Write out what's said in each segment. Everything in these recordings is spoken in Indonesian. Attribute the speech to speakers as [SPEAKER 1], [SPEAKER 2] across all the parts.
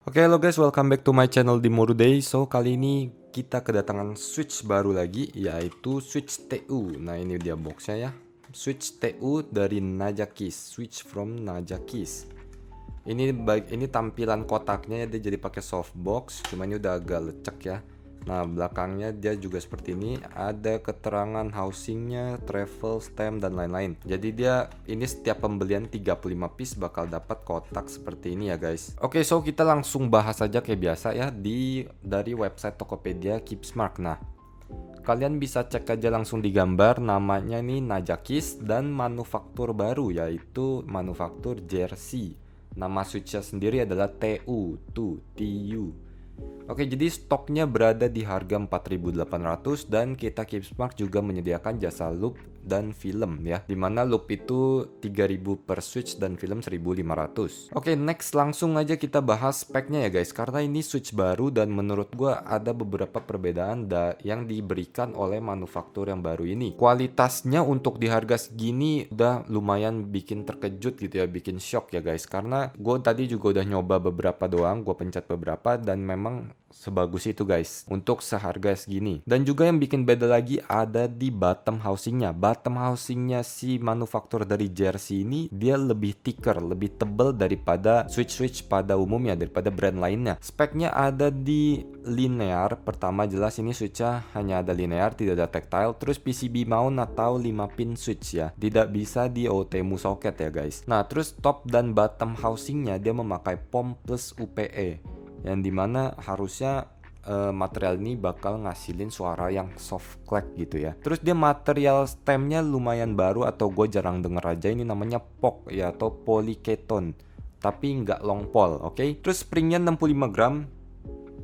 [SPEAKER 1] Oke, halo guys, welcome back to my channel di Day. So, kali ini kita kedatangan Switch baru lagi, yaitu Switch TU. Nah, ini dia boxnya ya. Switch TU dari Najakis, Switch from Najakis. Ini tampilan kotaknya ya, dia jadi pakai softbox, cuma ini udah agak lecek ya. Nah, belakangnya dia juga seperti ini, ada keterangan housingnya, travel, stamp, dan lain-lain. Jadi ini setiap pembelian 35 piece bakal dapat kotak seperti ini ya guys. Oke, so kita langsung bahas aja kayak biasa ya dari website Tokopedia Keepsmart. Nah, kalian bisa cek aja langsung di gambar, namanya nih Najakis dan manufaktur baru yaitu manufaktur jersey. Nama switchnya sendiri adalah TU. Oke, jadi stoknya berada di harga 4.800 dan kita Keepsmart juga menyediakan jasa loop dan film ya. Dimana loop itu 3.000 per switch dan film 1.500. Oke, next langsung aja kita bahas speknya ya guys. Karena ini switch baru dan menurut gua ada beberapa perbedaan yang diberikan oleh manufaktur yang baru ini. Kualitasnya untuk di harga segini udah lumayan bikin terkejut gitu ya, bikin shock ya guys. Karena gue tadi juga udah nyoba beberapa doang, gue pencet beberapa dan memang sebagus itu guys untuk seharga segini. Dan juga yang bikin beda lagi ada di bottom housingnya. Bottom housingnya si manufaktur dari jersey ini dia lebih thicker, lebih tebal daripada switch pada umumnya, daripada brand lainnya. Speknya ada di linear. Pertama jelas ini switchnya hanya ada linear, tidak ada tactile. Terus PCB mount atau 5 pin switch ya, tidak bisa di OTMU socket ya guys. Nah terus top dan bottom housingnya dia memakai POM plus UPE, yang dimana harusnya material ini bakal ngasilin suara yang soft clack gitu ya. Terus dia material stemnya lumayan baru atau gue jarang denger aja, ini namanya POK ya atau polyketon, tapi nggak long pole, oke? Terus springnya 65 gram,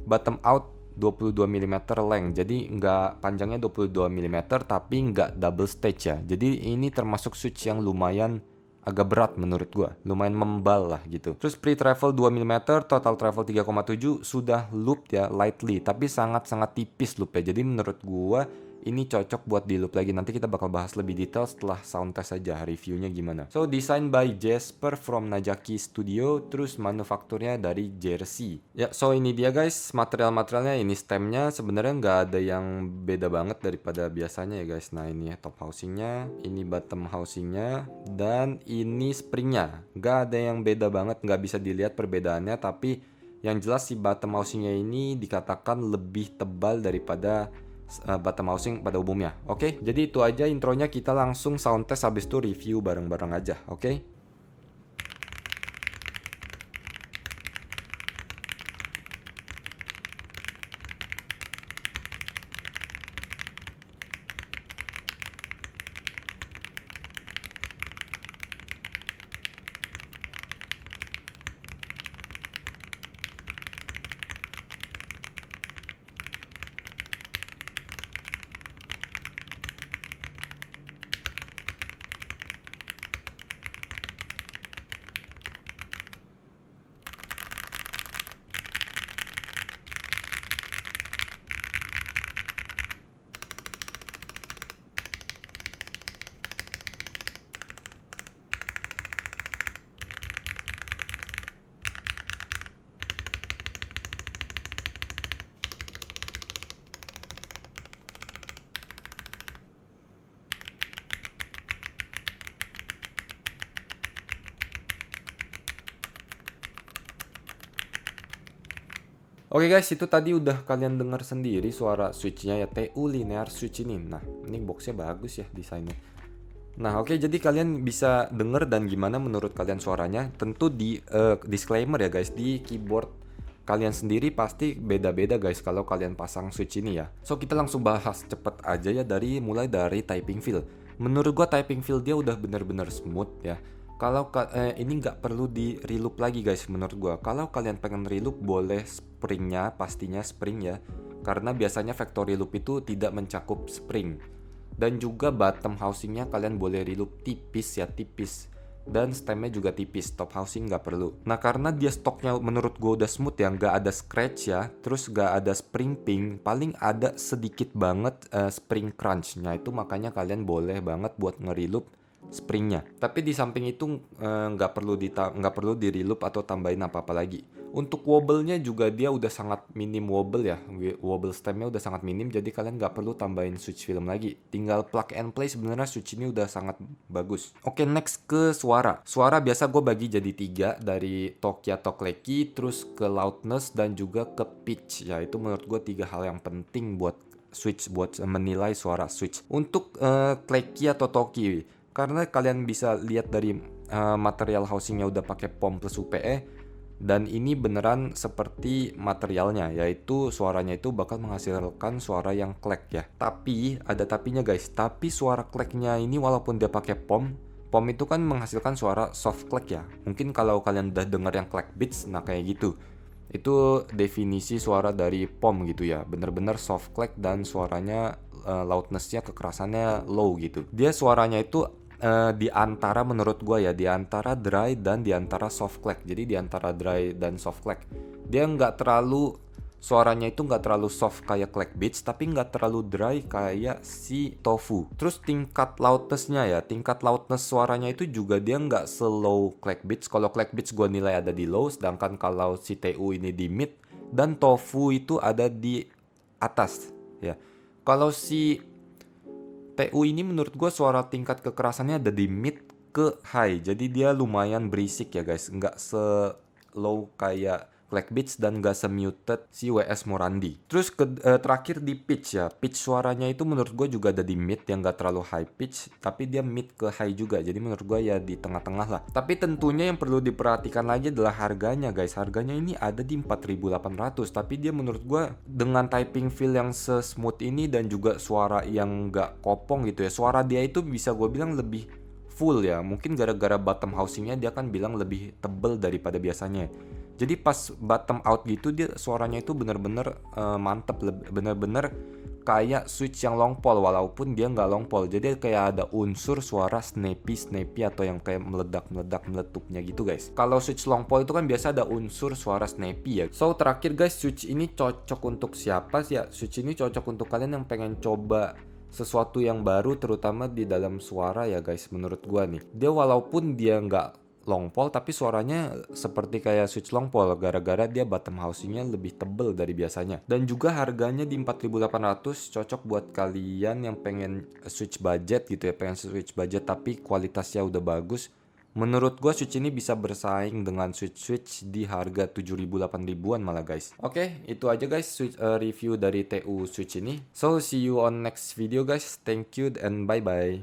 [SPEAKER 1] bottom out 22 mm length, jadi nggak panjangnya 22 mm tapi nggak double stage ya. Jadi ini termasuk switch yang lumayan agak berat menurut gua, lumayan membal lah gitu. Terus pre-travel 2 mm, total travel 3,7, sudah loop ya lightly, tapi sangat-sangat tipis loop ya. Jadi menurut gua ini cocok buat di loop lagi. Nanti kita bakal bahas lebih detail setelah sound test aja reviewnya gimana. So design by Jasper from Najaki Studio, terus manufakturnya dari Jersey. Ya, so ini dia guys materialnya. Ini stemnya sebenarnya nggak ada yang beda banget daripada biasanya ya guys. Nah ini ya top housingnya, ini bottom housingnya, dan ini springnya. Nggak ada yang beda banget, nggak bisa dilihat perbedaannya. Tapi yang jelas si bottom housingnya ini dikatakan lebih tebal daripada bottom housing pada umumnya. Oke, jadi itu aja intronya. Kita langsung sound test, habis itu review bareng-bareng aja. Oke. Oke guys, itu tadi udah kalian dengar sendiri suara switchnya ya, TU linear switch ini. Nah, ini boxnya bagus ya desainnya. Nah, oke, jadi kalian bisa denger dan gimana menurut kalian suaranya. Tentu di disclaimer ya guys, di keyboard kalian sendiri pasti beda-beda guys kalau kalian pasang switch ini ya. So, kita langsung bahas cepet aja ya, mulai dari typing feel. Menurut gua typing feel dia udah bener-bener smooth ya. Kalau ini nggak perlu di reloop lagi guys menurut gua. Kalau kalian pengen reloop boleh springnya, pastinya spring ya. Karena biasanya factory loop itu tidak mencakup spring. Dan juga bottom housingnya kalian boleh reloop tipis ya, tipis. Dan stemnya juga tipis, top housing nggak perlu. Nah karena dia stoknya menurut gue udah smooth ya, nggak ada scratch ya, terus nggak ada spring ping, paling ada sedikit banget spring crunch. Nah itu makanya kalian boleh banget buat nge-reloop springnya. Tapi di samping itu nggak perlu di reloop atau tambahin apa-apa lagi. Untuk wobble-nya juga dia udah sangat minim wobble ya. Wobble stemnya udah sangat minim, jadi kalian nggak perlu tambahin switch film lagi. Tinggal plug and play, sebenarnya switch ini udah sangat bagus. Oke, next ke suara. Suara biasa gue bagi jadi 3, dari Toki atau Kleki, terus ke loudness, dan juga ke pitch. Ya, itu menurut gue 3 hal yang penting buat switch, buat menilai suara switch. Untuk Kleki atau Toki, karena kalian bisa lihat dari material housingnya udah pakai POM plus UPE, dan ini beneran seperti materialnya, yaitu suaranya itu bakal menghasilkan suara yang clack ya. Tapi ada tapinya guys, tapi suara clacknya ini walaupun dia pakai POM itu kan menghasilkan suara soft clack ya. Mungkin kalau kalian udah denger yang clack beats, nah kayak gitu. Itu definisi suara dari POM gitu ya, bener-bener soft clack dan suaranya loudnessnya, kekerasannya low gitu. Dia suaranya itu di antara, menurut gue ya, di antara dry dan di antara soft clack. Jadi di antara dry dan soft clack. Dia nggak terlalu, suaranya itu nggak terlalu soft kayak clack beats, tapi nggak terlalu dry kayak si Tofu. Terus tingkat loudnessnya ya, tingkat loudness suaranya itu juga dia nggak slow clack beats. Kalau clack beats gue nilai ada di low, sedangkan kalau si TU ini di mid, dan Tofu itu ada di atas ya. Kalau si TU ini menurut gue suara tingkat kekerasannya ada di mid ke high. Jadi dia lumayan berisik ya guys. Nggak se-low kayak Clack Beats dan nggak se-muted si WS Morandi. Terus terakhir di pitch ya. Pitch suaranya itu menurut gue juga ada di mid, yang nggak terlalu high pitch, tapi dia mid ke high juga. Jadi menurut gue ya di tengah-tengah lah. Tapi tentunya yang perlu diperhatikan lagi adalah harganya guys. Harganya ini ada di 4.800, tapi dia menurut gue dengan typing feel yang se-smooth ini dan juga suara yang nggak kopong gitu ya. Suara dia itu bisa gue bilang lebih full ya. Mungkin gara-gara bottom housingnya dia kan bilang lebih tebel daripada biasanya. Jadi pas bottom out gitu dia suaranya itu bener-bener mantep, bener-bener kayak switch yang long pole walaupun dia nggak long pole. Jadi kayak ada unsur suara snappy atau yang kayak meletupnya gitu guys. Kalau switch long pole itu kan biasa ada unsur suara snappy ya. So terakhir guys, switch ini cocok untuk siapa sih ya? Switch ini cocok untuk kalian yang pengen coba sesuatu yang baru, terutama di dalam suara ya guys. Menurut gua nih, dia walaupun dia nggak long pole tapi suaranya seperti kayak switch long pole gara-gara dia bottom housingnya lebih tebel dari biasanya. Dan juga harganya di 4.800, cocok buat kalian yang pengen switch budget gitu ya, pengen switch budget tapi kualitasnya udah bagus. Menurut gue switch ini bisa bersaing dengan switch di harga 7.000-8.000-an malah guys. Oke, itu aja guys review dari TU switch ini. So see you on next video guys. Thank you and bye bye.